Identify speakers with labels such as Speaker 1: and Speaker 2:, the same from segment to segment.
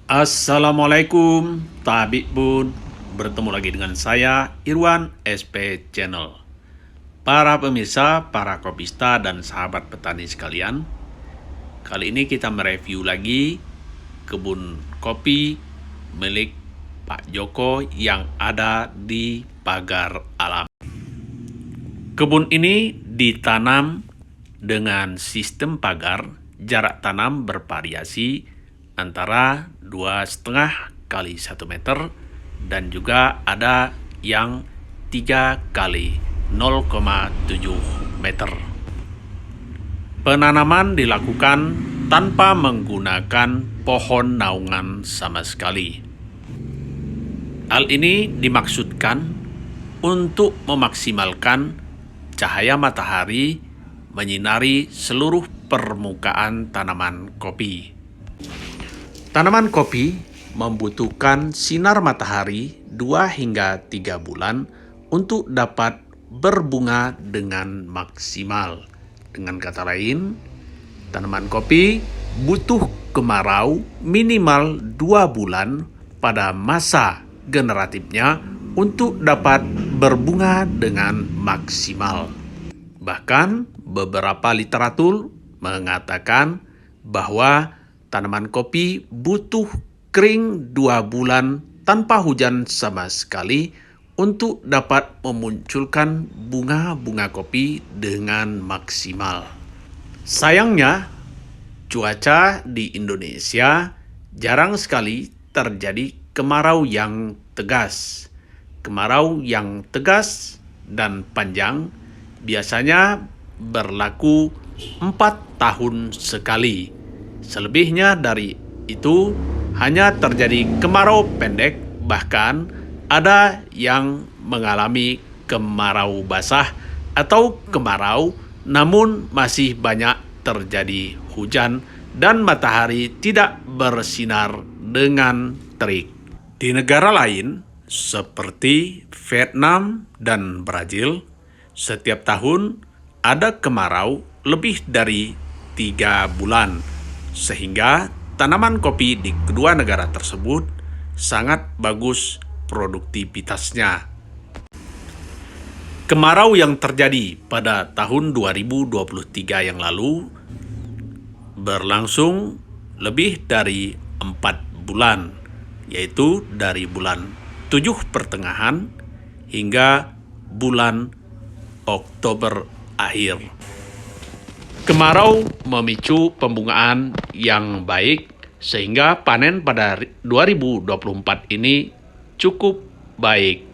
Speaker 1: Assalamualaikum, Tabik Bun. Bertemu lagi dengan saya, Irwan SP Channel. Para pemirsa, para kopista, dan sahabat petani sekalian, kali ini kita mereview lagi kebun kopi milik Pak Joko yang ada di Pagar Alam. Kebun ini ditanam dengan sistem pagar, jarak tanam bervariasi antara 2,5 kali 1 meter dan juga ada yang 3 kali 0,7 meter. Penanaman dilakukan tanpa menggunakan pohon naungan sama sekali. Hal ini dimaksudkan untuk memaksimalkan cahaya matahari menyinari seluruh permukaan tanaman kopi. Tanaman kopi membutuhkan sinar matahari 2 hingga 3 bulan untuk dapat berbunga dengan maksimal. Dengan kata lain, tanaman kopi butuh kemarau minimal 2 bulan pada masa generatifnya untuk dapat berbunga dengan maksimal. Bahkan beberapa literatur mengatakan bahwa tanaman kopi butuh kering 2 bulan tanpa hujan sama sekali untuk dapat memunculkan bunga-bunga kopi dengan maksimal. Sayangnya, cuaca di Indonesia jarang sekali terjadi kemarau yang tegas. Kemarau yang tegas dan panjang biasanya berlaku 4 tahun sekali. Selebihnya dari itu hanya terjadi kemarau pendek, bahkan ada yang mengalami kemarau basah atau kemarau namun masih banyak terjadi hujan dan matahari tidak bersinar dengan terik. Di negara lain seperti Vietnam dan Brazil, setiap tahun ada kemarau lebih dari 3 bulan, sehingga tanaman kopi di kedua negara tersebut sangat bagus produktivitasnya. Kemarau yang terjadi pada tahun 2023 yang lalu berlangsung lebih dari 4 bulan, yaitu dari bulan 7 pertengahan hingga bulan Oktober akhir. Kemarau memicu pembungaan yang baik sehingga panen pada 2024 ini cukup baik.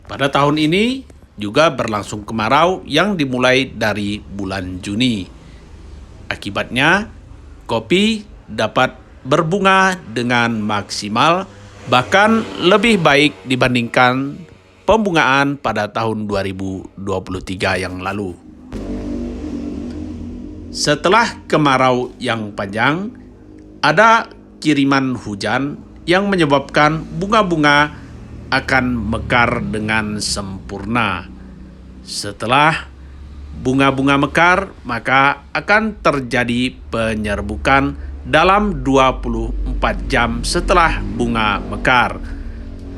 Speaker 1: Pada tahun ini juga berlangsung kemarau yang dimulai dari bulan Juni. Akibatnya, kopi dapat berbunga dengan maksimal, bahkan lebih baik dibandingkan pembungaan pada tahun 2023 yang lalu. Setelah kemarau yang panjang, ada kiriman hujan yang menyebabkan bunga-bunga akan mekar dengan sempurna. Setelah bunga-bunga mekar, maka akan terjadi penyerbukan dalam 24 jam setelah bunga mekar.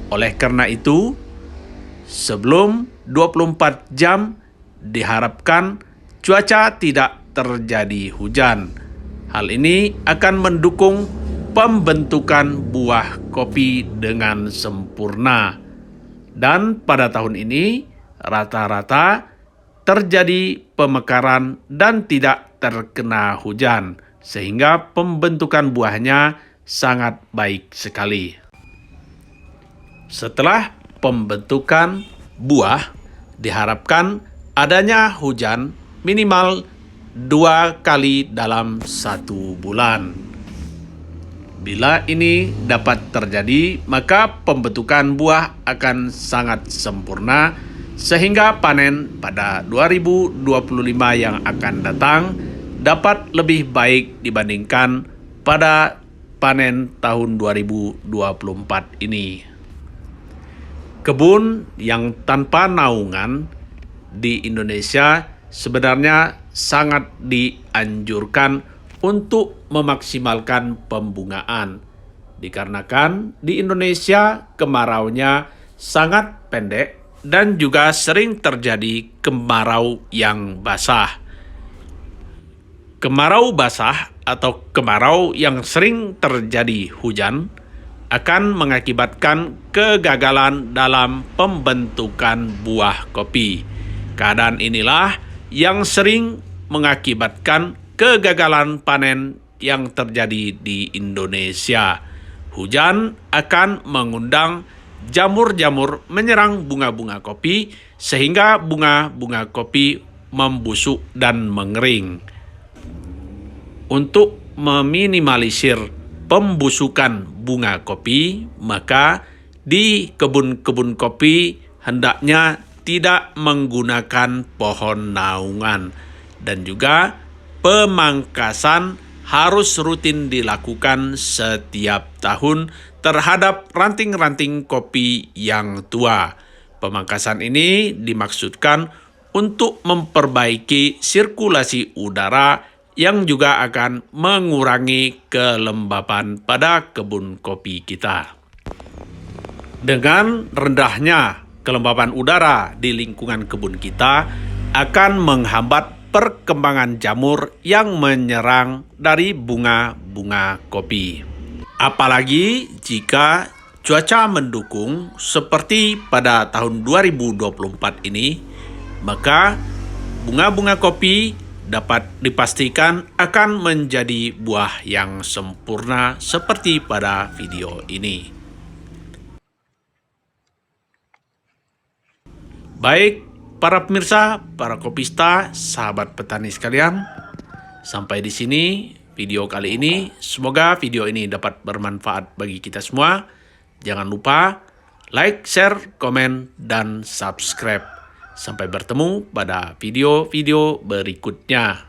Speaker 1: Oleh karena itu, sebelum 24 jam diharapkan cuaca tidak terjadi hujan. Hal ini akan mendukung pembentukan buah kopi dengan sempurna. Dan pada tahun ini rata-rata terjadi pemekaran dan tidak terkena hujan, sehingga pembentukan buahnya sangat baik sekali. Setelah pembentukan buah, diharapkan adanya hujan minimal 2 kali dalam 1 bulan. Bila ini dapat terjadi, maka pembentukan buah akan sangat sempurna sehingga panen pada 2025 yang akan datang dapat lebih baik dibandingkan pada panen tahun 2024 ini. Kebun yang tanpa naungan di Indonesia sebenarnya sangat dianjurkan untuk memaksimalkan pembungaan. Dikarenakan di Indonesia kemaraunya sangat pendek dan juga sering terjadi kemarau yang basah. Kemarau basah atau kemarau yang sering terjadi hujan akan mengakibatkan kegagalan dalam pembentukan buah kopi. Keadaan inilah yang sering mengakibatkan kegagalan panen yang terjadi di Indonesia. Hujan akan mengundang jamur-jamur menyerang bunga-bunga kopi sehingga bunga-bunga kopi membusuk dan mengering. Untuk meminimalisir pembusukan bunga kopi, maka di kebun-kebun kopi hendaknya tidak menggunakan pohon naungan dan juga pemangkasan harus rutin dilakukan setiap tahun terhadap ranting-ranting kopi yang tua. Pemangkasan ini dimaksudkan untuk memperbaiki sirkulasi udara yang juga akan mengurangi kelembapan pada kebun kopi kita. Dengan rendahnya kelembapan udara di lingkungan kebun kita akan menghambat perkembangan jamur yang menyerang dari bunga-bunga kopi. Apalagi jika cuaca mendukung seperti pada tahun 2024 ini, maka bunga-bunga kopi dapat dipastikan akan menjadi buah yang sempurna seperti pada video ini. Baik, para pemirsa, para kopista, sahabat petani sekalian, sampai di sini video kali ini. Semoga video ini dapat bermanfaat bagi kita semua. Jangan lupa like, share, komen, dan subscribe. Sampai bertemu pada video-video berikutnya.